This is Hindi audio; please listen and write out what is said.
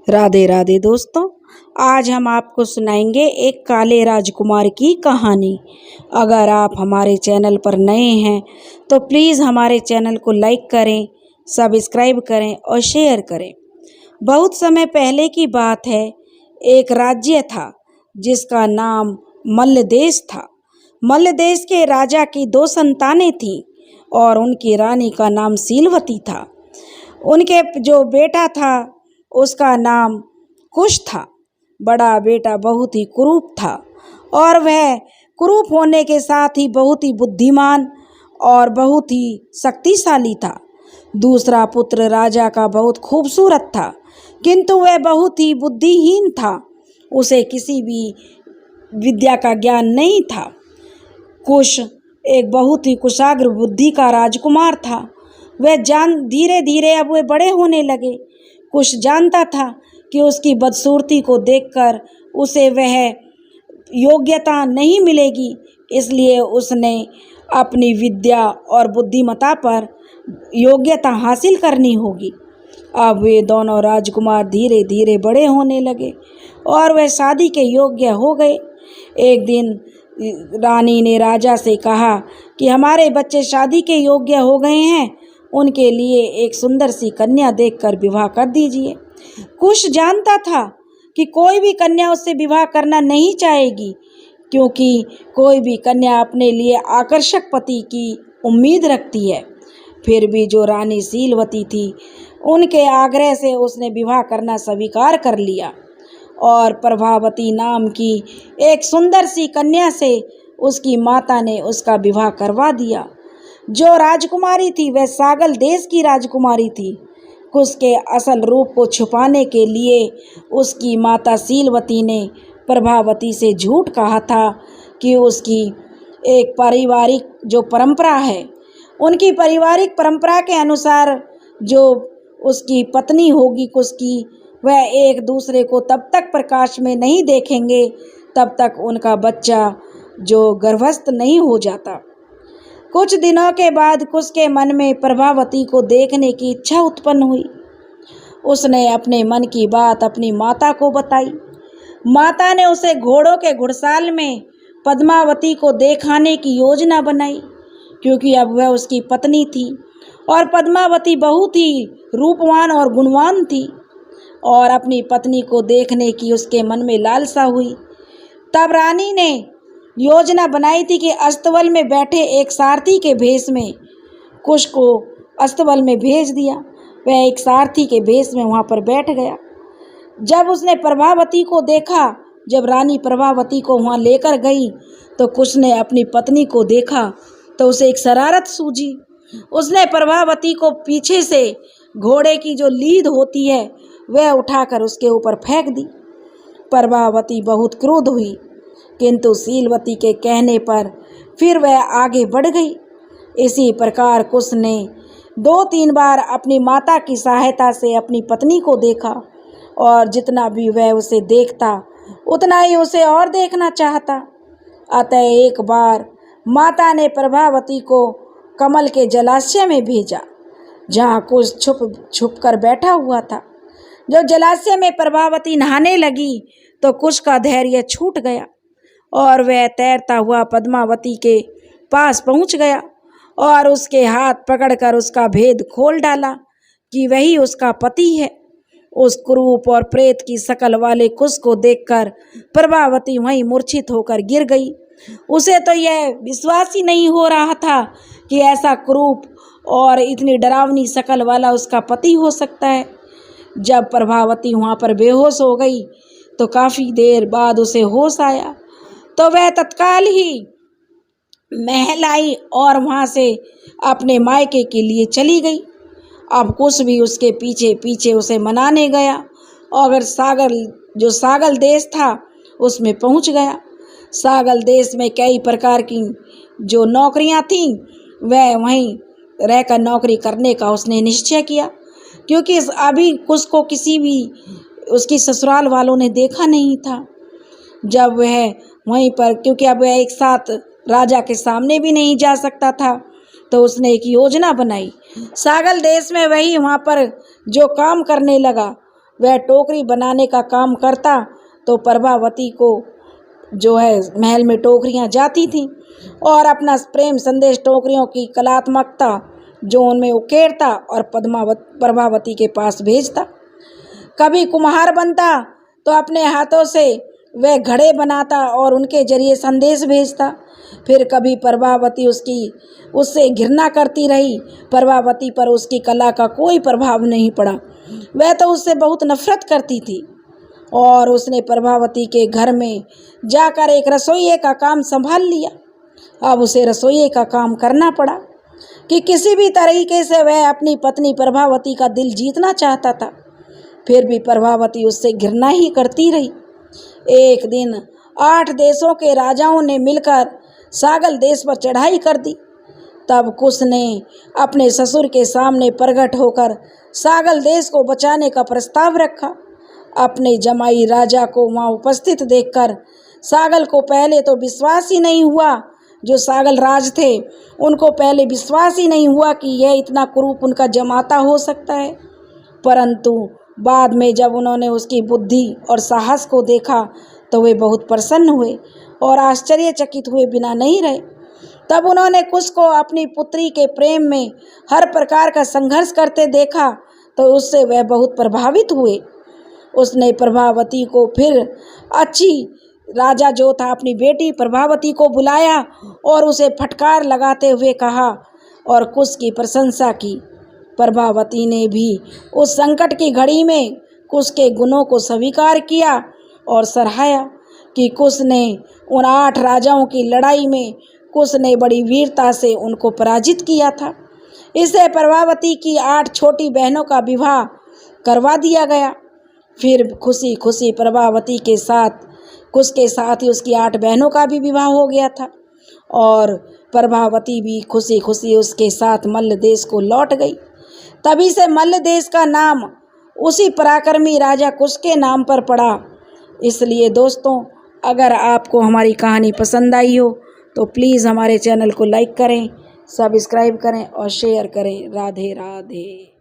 राधे राधे दोस्तों। आज हम आपको सुनाएंगे एक काले राजकुमार की कहानी। अगर आप हमारे चैनल पर नए हैं तो प्लीज़ हमारे चैनल को लाइक करें, सब्सक्राइब करें और शेयर करें। बहुत समय पहले की बात है। एक राज्य था जिसका नाम मल्ल देश था। मल्ल देश के राजा की 2 संतानें थीं और उनकी रानी का नाम सीलवती था। उनके जो बेटा था उसका नाम कुश था। बड़ा बेटा बहुत ही कुरूप था और वह कुरूप होने के साथ ही बहुत ही बुद्धिमान और बहुत ही शक्तिशाली था। दूसरा पुत्र राजा का बहुत खूबसूरत था, किंतु वह बहुत ही बुद्धिहीन था। उसे किसी भी विद्या का ज्ञान नहीं था। कुश एक बहुत ही कुशाग्र बुद्धि का राजकुमार था। वह धीरे धीरे अब वे बड़े होने लगे। कुश जानता था कि उसकी बदसूरती को देखकर उसे वह योग्यता नहीं मिलेगी, इसलिए उसने अपनी विद्या और बुद्धिमत्ता पर योग्यता हासिल करनी होगी। अब वे दोनों राजकुमार धीरे धीरे बड़े होने लगे और वह शादी के योग्य हो गए। एक दिन रानी ने राजा से कहा कि हमारे बच्चे शादी के योग्य हो गए हैं, उनके लिए एक सुंदर सी कन्या देखकर विवाह कर दीजिए। कुश जानता था कि कोई भी कन्या उससे विवाह करना नहीं चाहेगी, क्योंकि कोई भी कन्या अपने लिए आकर्षक पति की उम्मीद रखती है। फिर भी जो रानी सीलवती थी, उनके आग्रह से उसने विवाह करना स्वीकार कर लिया और प्रभावती नाम की एक सुंदर सी कन्या से उसकी माता ने उसका विवाह करवा दिया। जो राजकुमारी थी वह सागल देश की राजकुमारी थी। कुश के असल रूप को छुपाने के लिए उसकी माता सीलवती ने प्रभावती से झूठ कहा था कि उसकी एक पारिवारिक जो परंपरा है, उनकी पारिवारिक परंपरा के अनुसार जो उसकी पत्नी होगी कुश की, वह एक दूसरे को तब तक प्रकाश में नहीं देखेंगे तब तक उनका बच्चा जो गर्भस्थ नहीं हो जाता। कुछ दिनों के बाद कुश के मन में प्रभावती को देखने की इच्छा उत्पन्न हुई। उसने अपने मन की बात अपनी माता को बताई। माता ने उसे घोड़ों के घुड़साल में पद्मावती को दिखाने की योजना बनाई, क्योंकि अब वह उसकी पत्नी थी और पद्मावती बहुत ही रूपवान और गुणवान थी और अपनी पत्नी को देखने की उसके मन में लालसा हुई। तब रानी ने योजना बनाई थी कि अस्तबल में बैठे एक सारथी के भेष में कुश को अस्तबल में भेज दिया। वह एक सारथी के भेष में वहाँ पर बैठ गया। जब उसने प्रभावती को देखा, जब रानी प्रभावती को वहाँ लेकर गई तो कुश ने अपनी पत्नी को देखा तो उसे एक शरारत सूझी। उसने प्रभावती को पीछे से घोड़े की जो लीद होती है वह उठाकर उसके ऊपर फेंक दी। प्रभावती बहुत क्रोध हुई, किंतु सीलवती के कहने पर फिर वह आगे बढ़ गई। इसी प्रकार कुश ने 2-3 बार अपनी माता की सहायता से अपनी पत्नी को देखा और जितना भी वह उसे देखता उतना ही उसे और देखना चाहता। अतः एक बार माता ने प्रभावती को कमल के जलाशय में भेजा, जहाँ कुश छुप कर बैठा हुआ था। जब जलाशय में प्रभावती नहाने लगी तो कुश का धैर्य छूट गया और वह तैरता हुआ पद्मावती के पास पहुंच गया और उसके हाथ पकड़कर उसका भेद खोल डाला कि वही उसका पति है। उस कुरूप और प्रेत की शकल वाले कुश को देखकर प्रभावती वहीं मूर्छित होकर गिर गई। उसे तो यह विश्वास ही नहीं हो रहा था कि ऐसा कुरूप और इतनी डरावनी शकल वाला उसका पति हो सकता है। जब प्रभावती वहाँ पर बेहोश हो गई तो काफ़ी देर बाद उसे होश आया तो वह तत्काल ही महल आई और वहाँ से अपने मायके के लिए चली गई। अब कुश भी उसके पीछे पीछे उसे मनाने गया और सागल देश था उसमें पहुँच गया। सागल देश में कई प्रकार की जो नौकरियाँ थीं वह वहीं रहकर नौकरी करने का उसने निश्चय किया, क्योंकि अभी कुश को किसी भी उसकी ससुराल वालों ने देखा नहीं था। जब वह वहीं पर, क्योंकि अब वह एक साथ राजा के सामने भी नहीं जा सकता था, तो उसने एक योजना बनाई। सागल देश में वही वहाँ पर जो काम करने लगा वह टोकरी बनाने का काम करता तो प्रभावती को जो है महल में टोकरियां जाती थीं और अपना प्रेम संदेश टोकरियों की कलात्मकता जो उनमें उकेरता और प्रभावती के पास भेजता। कभी कुम्हार बनता तो अपने हाथों से वह घड़े बनाता और उनके जरिए संदेश भेजता। फिर कभी प्रभावती उससे घृणा करती रही। प्रभावती पर उसकी कला का कोई प्रभाव नहीं पड़ा, वह तो उससे बहुत नफरत करती थी और उसने प्रभावती के घर में जाकर एक रसोइये का काम संभाल लिया। अब उसे रसोइये का काम करना पड़ा कि किसी भी तरीके से वह अपनी पत्नी प्रभावती का दिल जीतना चाहता था। फिर भी प्रभावती उससे घृणा ही करती रही। एक दिन 8 देशों के राजाओं ने मिलकर सागल देश पर चढ़ाई कर दी। तब कुश ने अपने ससुर के सामने प्रकट होकर सागल देश को बचाने का प्रस्ताव रखा। अपने जमाई राजा को वहाँ उपस्थित देखकर सागल को पहले तो विश्वास ही नहीं हुआ। जो सागल राज थे उनको पहले विश्वास ही नहीं हुआ कि यह इतना कुरूप उनका जमाता हो सकता है, परंतु बाद में जब उन्होंने उसकी बुद्धि और साहस को देखा तो वे बहुत प्रसन्न हुए और आश्चर्यचकित हुए बिना नहीं रहे। तब उन्होंने कुश को अपनी पुत्री के प्रेम में हर प्रकार का संघर्ष करते देखा तो उससे वह बहुत प्रभावित हुए। उसने प्रभावती को फिर अच्छी राजा जो था अपनी बेटी प्रभावती को बुलाया और उसे फटकार लगाते हुए कहा और कुश की प्रशंसा की। प्रभावती ने भी उस संकट की घड़ी में कुश के गुणों को स्वीकार किया और सराहा कि कुश ने उन 8 राजाओं की लड़ाई में कुश ने बड़ी वीरता से उनको पराजित किया था। इससे प्रभावती की 8 छोटी बहनों का विवाह करवा दिया गया। फिर खुशी खुशी प्रभावती के साथ कुश के साथ ही उसकी 8 बहनों का भी विवाह हो गया था और प्रभावती भी खुशी खुशी उसके साथ मल्ल देश को लौट गई। तभी से मल्ल देश का नाम उसी पराक्रमी राजा कुश के नाम पर पड़ा। इसलिए दोस्तों, अगर आपको हमारी कहानी पसंद आई हो तो प्लीज़ हमारे चैनल को लाइक करें, सब्सक्राइब करें और शेयर करें। राधे राधे।